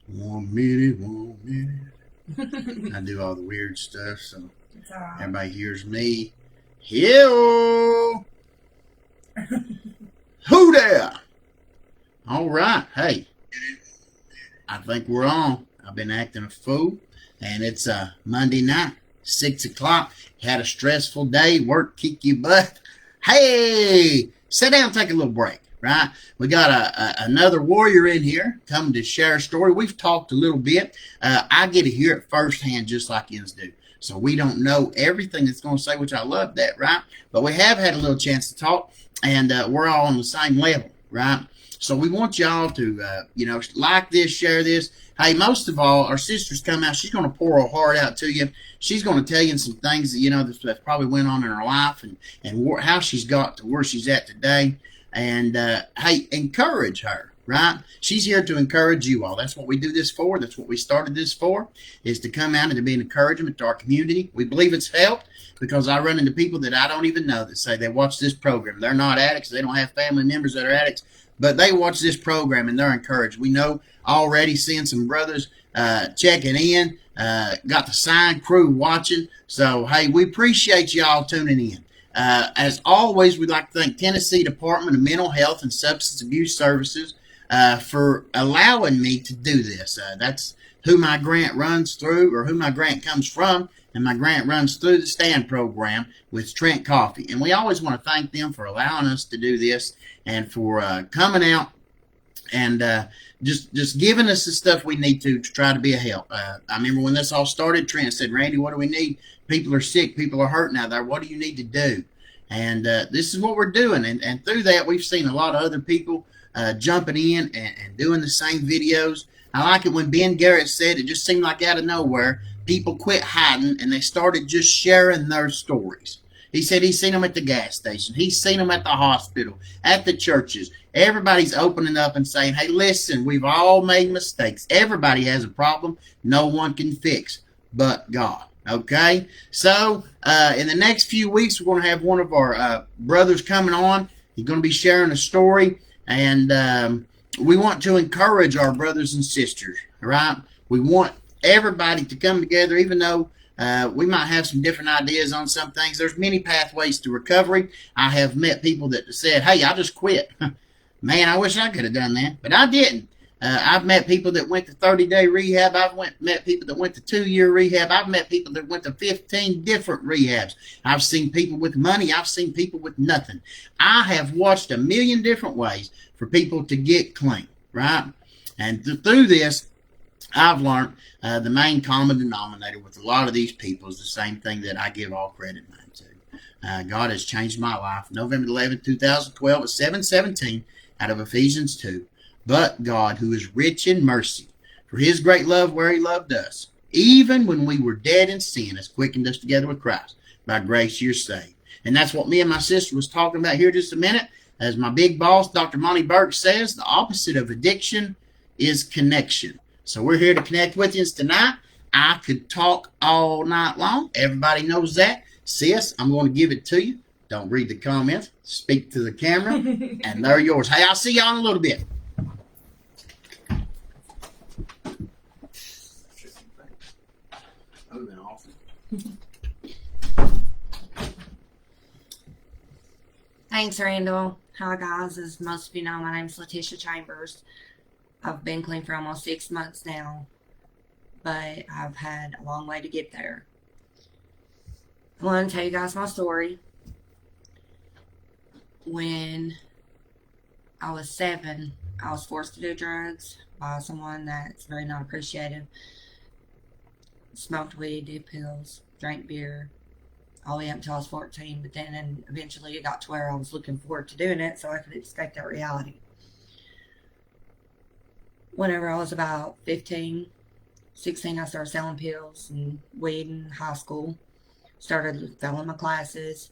1 minute, 1 minute. I do all the weird stuff so everybody hears me. Hello! Who there? All right. Hey, I think we're on. I've been acting a fool, and it's Monday night, 6 o'clock. Had a stressful day. Work kick your butt. Hey, sit down, take a little break. Right? We got another warrior in here coming to share a story. We've talked a little bit. I get to hear it firsthand, just like yous do. So we don't know everything it's going to say, which I love that, right? But we have had a little chance to talk, and we're all on the same level, right? So we want y'all to, like this, share this. Hey, most of all, our sister's come out. She's going to pour her heart out to you. She's going to tell you some things that probably went on in her life and how she's got to where she's at today. And hey, encourage her, right? She's here to encourage you all. That's what we do this for. That's what we started this for, is to come out and to be an encouragement to our community. We believe it's helped because I run into people that I don't even know that say they watch this program. They're not addicts. They don't have family members that are addicts, but they watch this program and they're encouraged. We know already seeing some brothers checking in, got the sign crew watching. So, hey, we appreciate y'all tuning in. As always, we'd like to thank Tennessee Department of Mental Health and Substance Abuse Services for allowing me to do this. That's who my grant runs through, or who my grant comes from, and my grant runs through the STAND program with Trent Coffee. And we always want to thank them for allowing us to do this and for coming out and just giving us the stuff we need to try to be a help. I remember when this all started, Trent said, Randy, what do we need? People are sick. People are hurting out there. What do you need to do? And this is what we're doing. And through that, we've seen a lot of other people jumping in and doing the same videos. I like it when Ben Garrett said it just seemed like out of nowhere, people quit hiding and they started just sharing their stories. He said he's seen them at the gas station. He's seen them at the hospital, at the churches. Everybody's opening up and saying, hey, listen, we've all made mistakes. Everybody has a problem no one can fix but God. Okay? So, in the next few weeks, we're going to have one of our brothers coming on. He's going to be sharing a story. And we want to encourage our brothers and sisters, right? We want everybody to come together, even though we might have some different ideas on some things. There's many pathways to recovery. I have met people that said, hey, I just quit. Man, I wish I could have done that, but I didn't. I've met people that went to 30-day rehab. Met people that went to 2-year rehab. I've met people that went to 15 different rehabs. I've seen people with money. I've seen people with nothing. I have watched a million different ways for people to get clean, right? And through this, I've learned the main common denominator with a lot of these people is the same thing that I give all credit to. God has changed my life. November 11th, 2012 at 7:17 out of Ephesians 2. But God, who is rich in mercy, for his great love where he loved us, even when we were dead in sin, has quickened us together with Christ. By grace you're saved. And that's what me and my sister was talking about here just a minute. As my big boss, Dr. Monty Burke, says, the opposite of addiction is connection. So we're here to connect with you tonight. I could talk all night long. Everybody knows that. Sis, I'm going to give it to you. Don't read the comments. Speak to the camera. And they're yours. Hey, I'll see y'all in a little bit. Thanks, Randall. Hi, guys. As most of you know, my name's Latisha Chambers. I've been clean for almost 6 months now, but I've had a long way to get there. I want to tell you guys my story. When I was 7, I was forced to do drugs by someone that's very not appreciative. Smoked weed, did pills, drank beer, all the way up until I was 14. But then eventually it got to where I was looking forward to doing it so I could escape that reality. Whenever I was about 15, 16, I started selling pills and weed in high school. Started failing my classes.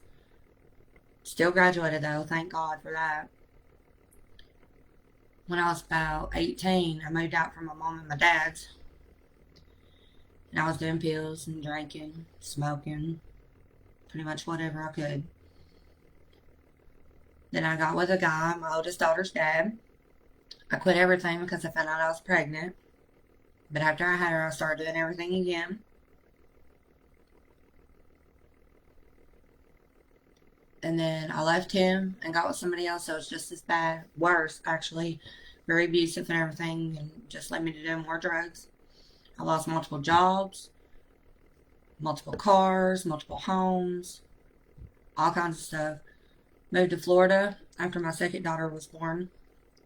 Still graduated though, thank God for that. When I was about 18, I moved out from my mom and my dad's. And I was doing pills and drinking, smoking, pretty much whatever I could. Then I got with a guy, my oldest daughter's dad. I quit everything because I found out I was pregnant. But after I had her, I started doing everything again. And then I left him and got with somebody else that was just as bad, worse actually, very abusive and everything, and just led me to do more drugs. I lost multiple jobs, multiple cars, multiple homes, all kinds of stuff. Moved to Florida after my second daughter was born,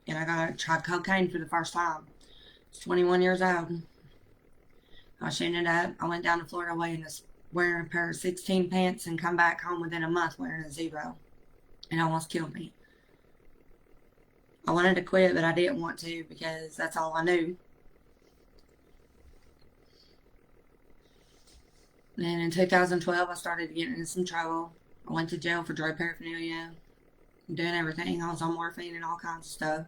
and I tried cocaine for the first time. I was 21 years old. I was shooting it up. I went down to Florida wearing a pair of 16 pants and come back home within a month wearing a zero. And almost killed me. I wanted to quit, but I didn't want to because that's all I knew. Then in 2012, I started getting into some trouble. I went to jail for drug paraphernalia, doing everything. I was on morphine and all kinds of stuff.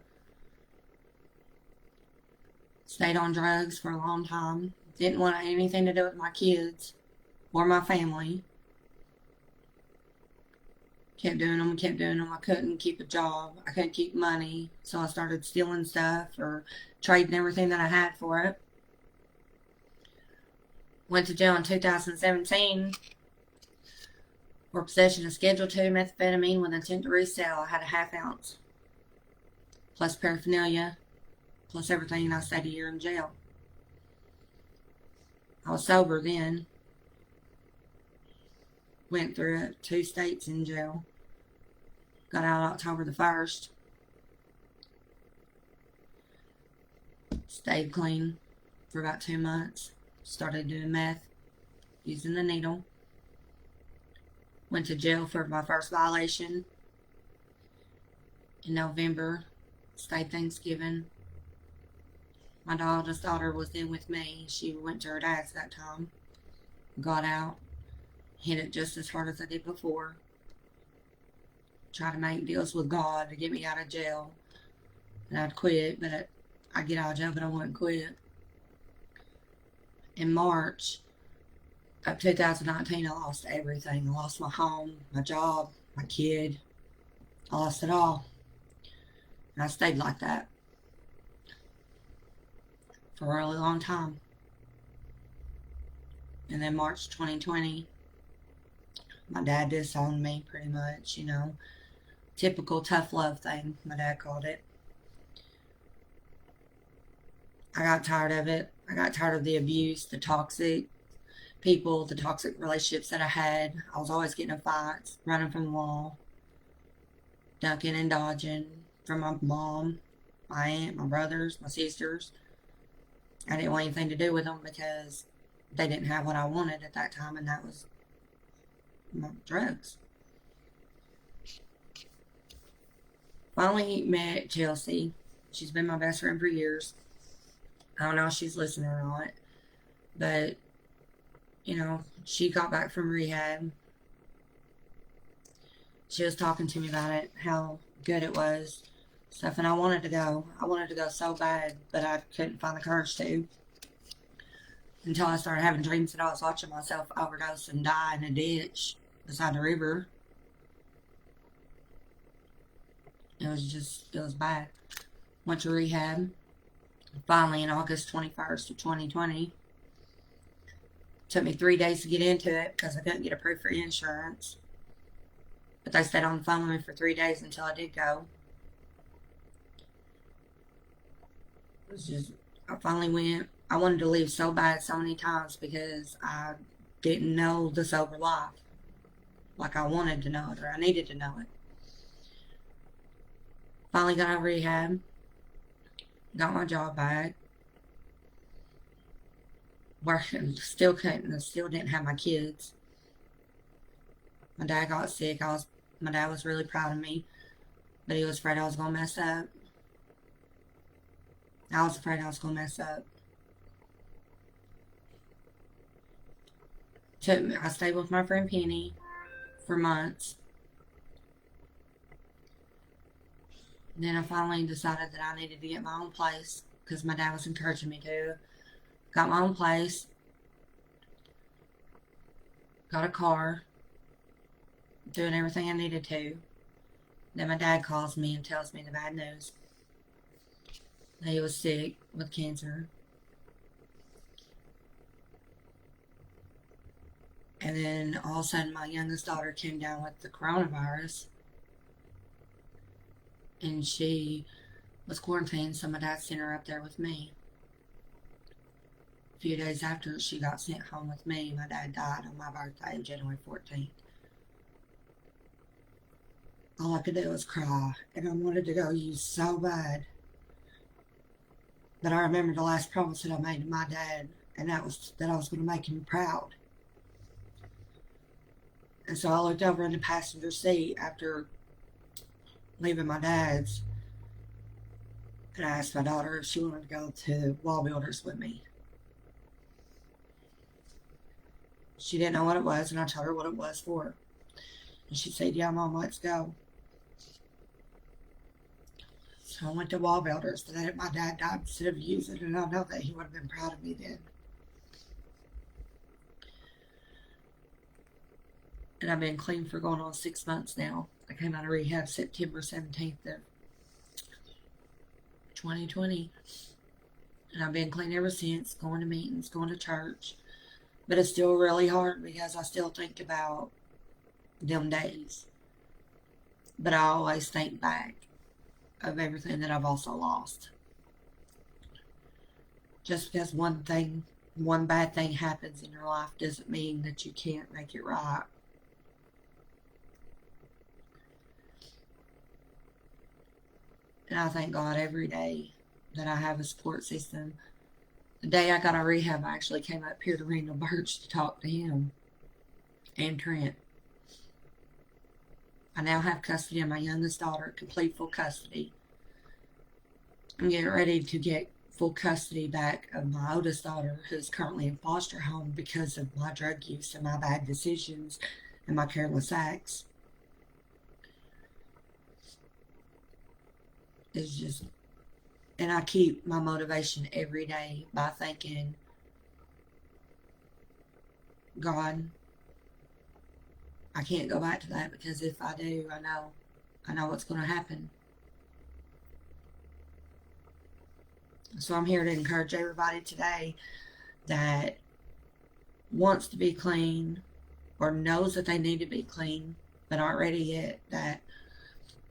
Stayed on drugs for a long time. Didn't want anything to do with my kids or my family. Kept doing them. I couldn't keep a job. I couldn't keep money. So I started stealing stuff or trading everything that I had for it. Went to jail in 2017 for possession of Schedule 2 methamphetamine with intent to resell. I had a half ounce, plus paraphernalia, plus everything, and I stayed a year in jail. I was sober then. Went through 2 states in jail. Got out October the 1st. Stayed clean for about 2 months. Started doing meth, using the needle. Went to jail for my first violation in November. Stayed Thanksgiving. My oldest daughter was in with me. She went to her dad's that time. Got out. Hit it just as hard as I did before. Tried to make deals with God to get me out of jail. And I'd quit, but I'd get out of jail, but I wouldn't quit. In March of 2019, I lost everything. I lost my home, my job, my kid. I lost it all. And I stayed like that for a really long time. And then March 2020, my dad disowned me pretty much, typical tough love thing, my dad called it. I got tired of it. I got tired of the abuse, the toxic people, the toxic relationships that I had. I was always getting in fights, running from the law, ducking and dodging from my mom, my aunt, my brothers, my sisters. I didn't want anything to do with them because they didn't have what I wanted at that time, and that was drugs. Finally met Chelsea. She's been my best friend for years. I don't know if she's listening or not, but she got back from rehab. She was talking to me about it, how good it was, stuff, and I wanted to go. I wanted to go so bad, but I couldn't find the courage to. Until I started having dreams that I was watching myself overdose and die in a ditch beside the river. It was bad. Went to rehab. Finally, in August 21st of 2020, took me 3 days to get into it because I couldn't get approved for insurance. But they stayed on the phone with me for 3 days until I did go. I finally went. I wanted to leave so bad so many times because I didn't know the sober life like I wanted to know it or I needed to know it. Finally got out of rehab. Got my job back. Working, still didn't have my kids. My dad got sick. My dad was really proud of me, but he was afraid I was going to mess up. I was afraid I was going to mess up. I stayed with my friend Penny for months. Then I finally decided that I needed to get my own place because my dad was encouraging me to. Got my own place. Got a car. Doing everything I needed to. Then my dad calls me and tells me the bad news. That he was sick with cancer. And then all of a sudden, my youngest daughter came down with the coronavirus, and she was quarantined, so my dad sent her up there with me. A few days after she got sent home with me, my dad died on my birthday, January 14th. All I could do was cry, and I wanted to go use so bad. But I remember the last promise that I made to my dad, and that was that I was going to make him proud. And so I looked over in the passenger seat after leaving my dad's, and I asked my daughter if she wanted to go to Wall Builders with me. She didn't know what it was, and I told her what it was for her. And she said, "Yeah, Mom, let's go." So I went to Wall Builders the day that my dad died instead of using it, and I know that he would have been proud of me then. And I've been clean for going on 6 months now. I came out of rehab September 17th of 2020. And I've been clean ever since, going to meetings, going to church. But it's still really hard because I still think about them days. But I always think back of everything that I've also lost. Just because one bad thing happens in your life doesn't mean that you can't make it right. And I thank God every day that I have a support system. The day I got out of rehab, I actually came up here to Randall Birch to talk to him and Trent. I now have custody of my youngest daughter, complete full custody. I'm getting ready to get full custody back of my oldest daughter, who's currently in foster home because of my drug use and my bad decisions and my careless acts. It's just, and I keep my motivation every day by thinking, God, I can't go back to that, because if I do, I know what's going to happen. So I'm here to encourage everybody today that wants to be clean or knows that they need to be clean but aren't ready yet, that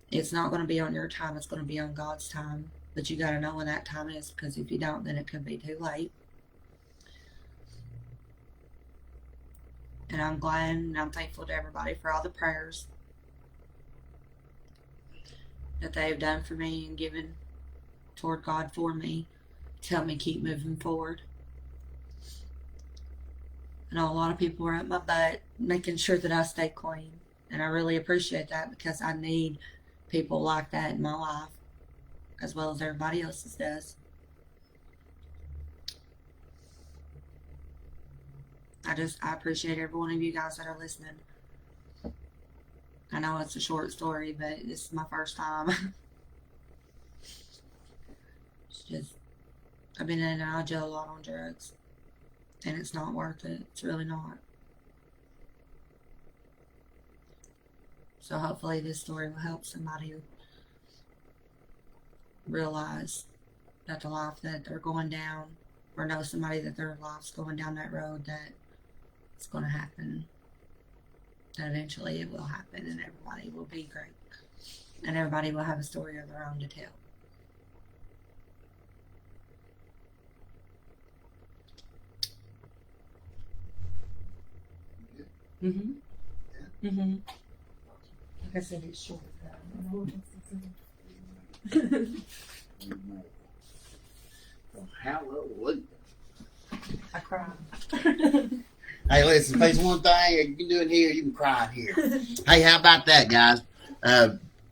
it's not going to be on your time, it's going to be on God's time. But you got to know when that time is, because if you don't, then it could be too late. And I'm glad and I'm thankful to everybody for all the prayers that they have done for me and given toward God for me to help me keep moving forward. I know a lot of people are at my butt making sure that I stay clean, and I really appreciate that, because I need people like that in my life as well as everybody else's does. I appreciate every one of you guys that are listening. I know it's a short story, but this is my first time. It's just, I've been in and out of jail a lot on drugs, and it's not worth it. It's really not. So hopefully this story will help somebody realize that the life that they're going down, or know somebody that their life's going down that road, that it's going to happen, that eventually it will happen, and everybody will be great, and everybody will have a story of their own to tell. Like I said, it's short. Hallelujah. I cried. Hey, listen, if there's one thing you can do it here, you can cry it here. Hey, how about that, guys?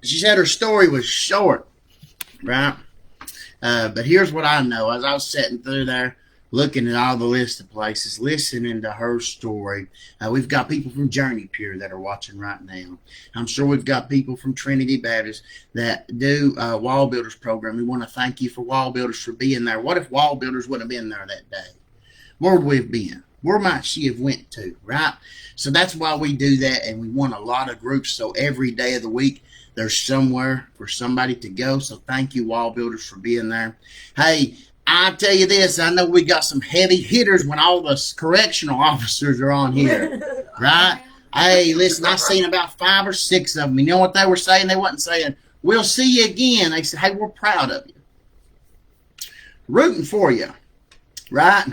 She said her story was short, right? But here's what I know. As I was sitting through there, looking at all the list of places, listening to her story, we've got people from Journey Pure that are watching right now. I'm sure we've got people from Trinity Baptist that do Wall Builders program. We want to thank you for Wall Builders for being there. What if Wall Builders wouldn't have been there that day? Where would we have been? Where might she have went to, right? So that's why we do that, and we want a lot of groups, so every day of the week there's somewhere for somebody to go. So thank you, Wall Builders, for being there. Hey, I tell you this, I know we got some heavy hitters when all the correctional officers are on here. right? Hey, listen, I seen about 5 or 6 of them. You know what they were saying? They wasn't saying, we'll see you again. They said, hey, we're proud of you. Rooting for you, right?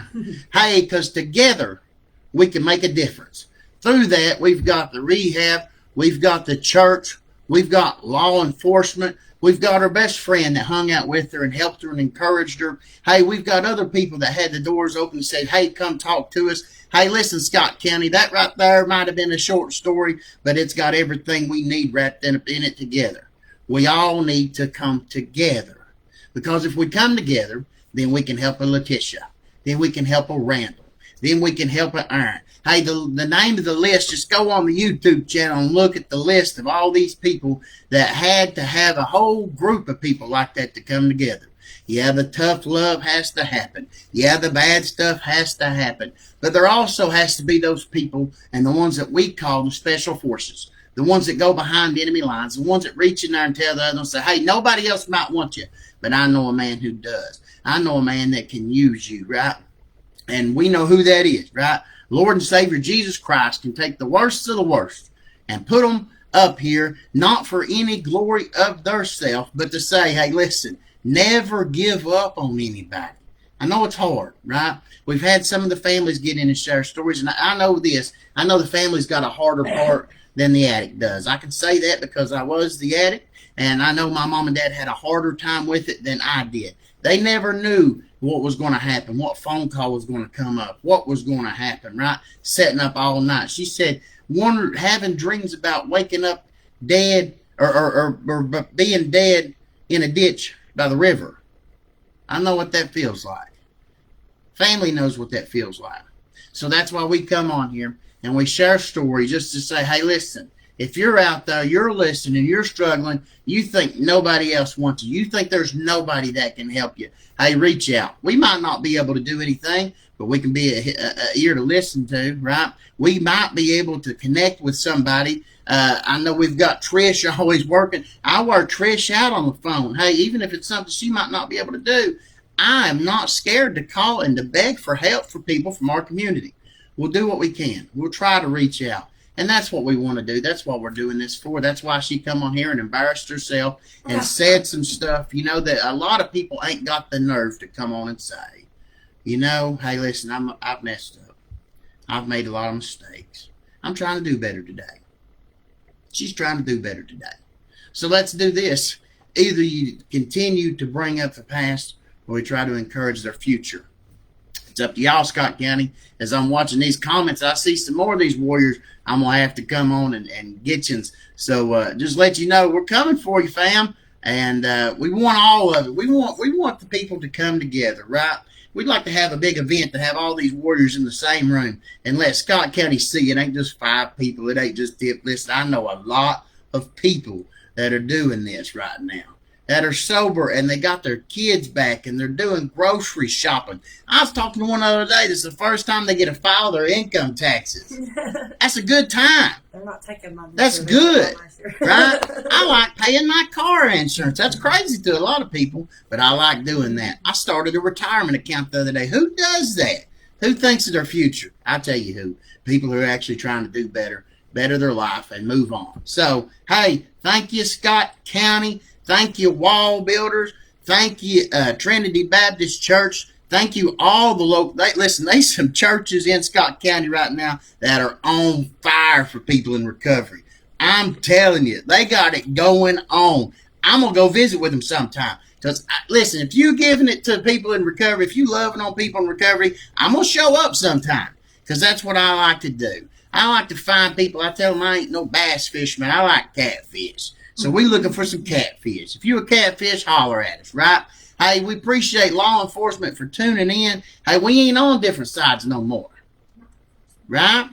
Hey, because together we can make a difference. Through that, we've got the rehab, we've got the church, we've got law enforcement, we've got her best friend that hung out with her and helped her and encouraged her. Hey, we've got other people that had the doors open and said, hey, come talk to us. Hey, listen, Scott County, that right there might have been a short story, but it's got everything we need wrapped in it together. We all need to come together. Because if we come together, then we can help a Latisha. Then we can help a Randall. Then we can help a Aaron. Hey, the name of the list, just go on the YouTube channel and look at the list of all these people that had to have a whole group of people like that to come together. Yeah, the tough love has to happen. Yeah, the bad stuff has to happen. But there also has to be those people and the ones that we call the special forces. The ones that go behind enemy lines. The ones that reach in there and tell the other and say, hey, nobody else might want you, but I know a man who does. I know a man that can use you, right? And we know who that is, right? Lord and Savior Jesus Christ can take the worst of the worst and put them up here, not for any glory of theirself, but to say, hey, listen, never give up on anybody. I know it's hard, right? We've had some of the families get in and share stories, and I know this. I know the family's got a harder part than the addict does. I can say that because I was the addict, and I know my mom and dad had a harder time with it than I did. They never knew what was going to happen, what phone call was going to come up, what was going to happen, right? Setting up all night. She said, having dreams about waking up dead or being dead in a ditch by the river. I know what that feels like. Family knows what that feels like. So that's why we come on here and we share stories just to say, hey, listen, if you're out there, you're listening, you're struggling, you think nobody else wants you, you think there's nobody that can help you, hey, reach out. We might not be able to do anything, but we can be a ear to listen to, right? We might be able to connect with somebody. I know we've got Trish always working. I wear Trish out on the phone. Hey, even if it's something she might not be able to do, I am not scared to call and to beg for help for people from our community. We'll do what we can. We'll try to reach out. And that's what we want to do. That's what we're doing this for. That's why she come on here and embarrassed herself and said some stuff, you know, that a lot of people ain't got the nerve to come on and say, you know, hey, listen, I've messed up. I've made a lot of mistakes. I'm trying to do better today. She's trying to do better today. So let's do this. Either you continue to bring up the past or we try to encourage their future. It's up to y'all, Scott County. As I'm watching these comments, I see some more of these warriors. I'm going to have to come on and get you. So just let you know, we're coming for you, fam. And we want all of it. We want the people to come together, right? We'd like to have a big event to have all these warriors in the same room and let Scott County see it ain't just 5 people. It ain't just Dip. Listen, I know a lot of people that are doing this right now, that are sober and they got their kids back and they're doing grocery shopping. I was talking to one the other day. This is the first time they get to file their income taxes. That's a good time. They're not taking money. That's good, right? I like paying my car insurance. That's crazy to a lot of people, but I like doing that. I started a retirement account the other day. Who does that? Who thinks of their future? I tell you who. People who are actually trying to do better their life and move on. So, hey, thank you, Scott County. Thank you, Wall Builders. Thank you, Trinity Baptist Church. Thank you, all the local. Listen, there's some churches in Scott County right now that are on fire for people in recovery. I'm telling you, they got it going on. I'm going to go visit with them sometime. Because, listen, if you're giving it to people in recovery, if you're loving on people in recovery, I'm going to show up sometime. Because that's what I like to do. I like to find people. I tell them I ain't no bass fisherman. I like catfish. So we looking for some catfish. If you're a catfish, holler at us, right? Hey, we appreciate law enforcement for tuning in. Hey, we ain't on different sides no more, right?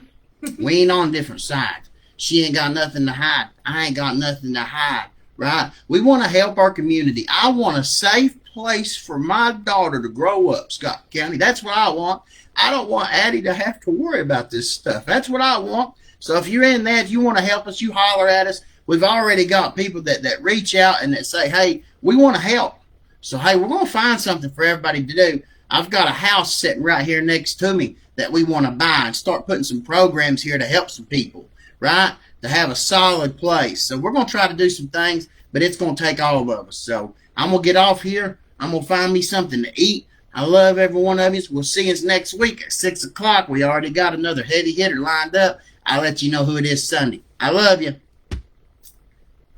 We ain't on different sides. She ain't got nothing to hide. I ain't got nothing to hide, right? We want to help our community. I want a safe place for my daughter to grow up, Scott County. That's what I want. I don't want Addie to have to worry about this stuff. That's what I want. So if you're in that, if you want to help us, you holler at us. We've already got people that reach out and that say, hey, we want to help. So, hey, we're going to find something for everybody to do. I've got a house sitting right here next to me that we want to buy and start putting some programs here to help some people, right? To have a solid place. So we're going to try to do some things, but it's going to take all of us. So I'm going to get off here. I'm going to find me something to eat. I love every one of you. We'll see you next week at 6 o'clock. We already got another heavy hitter lined up. I'll let you know who it is Sunday. I love you.